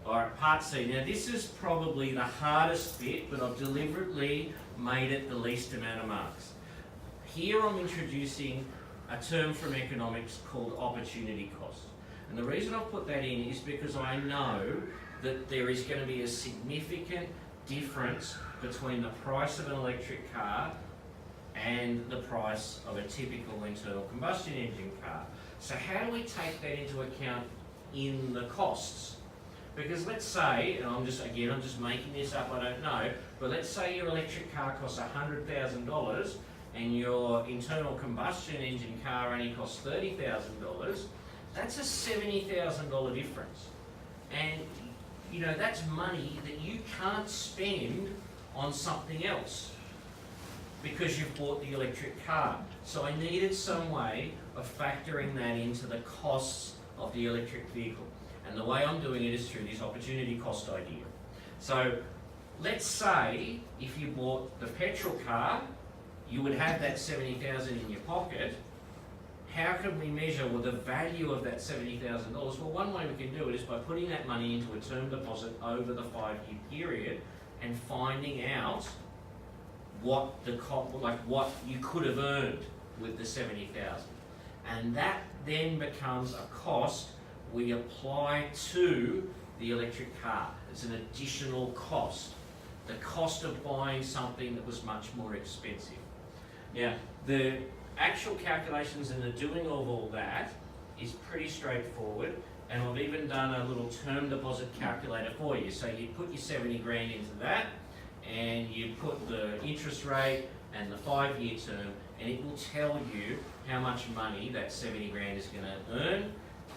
Alright, part C. Now this is probably the hardest bit, but I've deliberately made it the least amount of marks. Here I'm introducing a term from economics called opportunity cost. And the reason I've put that in is because I know that there is going to be a significant difference between the price of an electric car and the price of a typical internal combustion engine car. So how do we take that into account in the costs? Because let's say, and I'm just making this up, I don't know, but let's say your electric car costs $100,000 and your internal combustion engine car only costs $30,000, that's a $70,000 difference. And you know, that's money that you can't spend on something else because you've bought the electric car. So I needed some way of factoring that into the costs of the electric vehicle. And the way I'm doing it is through this opportunity cost idea. So let's say if you bought the petrol car, you would have that $70,000 in your pocket. How can we measure the value of that $70,000? Well, one way we can do it is by putting that money into a term deposit over the 5-year period and finding out what you could have earned with the $70,000. And that then becomes a cost we apply to the electric car. It's an additional cost. The cost of buying something that was much more expensive. Now, the actual calculations and the doing of all that is pretty straightforward, and I've even done a little term deposit calculator for you. So you put your 70 grand into that, and you put the interest rate and the 5-year term, and it will tell you how much money that 70 grand is going to earn,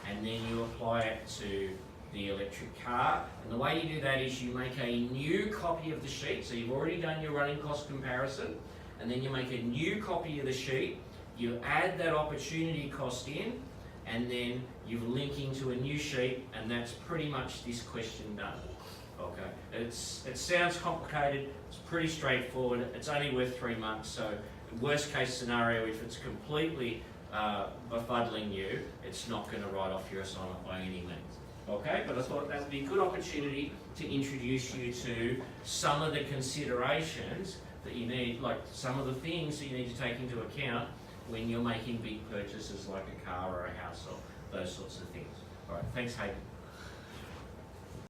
and then you apply it to the electric car. And the way you do that is you make a new copy of the sheet. So you've already done your running cost comparison, and then you make a new copy of the sheet, you add that opportunity cost in, and then you're linking to a new sheet, and that's pretty much this question done. Okay, it sounds complicated, it's pretty straightforward, it's only worth 3 marks, so worst case scenario, if it's completely befuddling you, it's not going to write off your assignment by any means. Okay, but I thought that would be a good opportunity to introduce you to some of the considerations that you need, like some of the things that you need to take into account when you're making big purchases like a car or a house or those sorts of things. All right, thanks Hayden.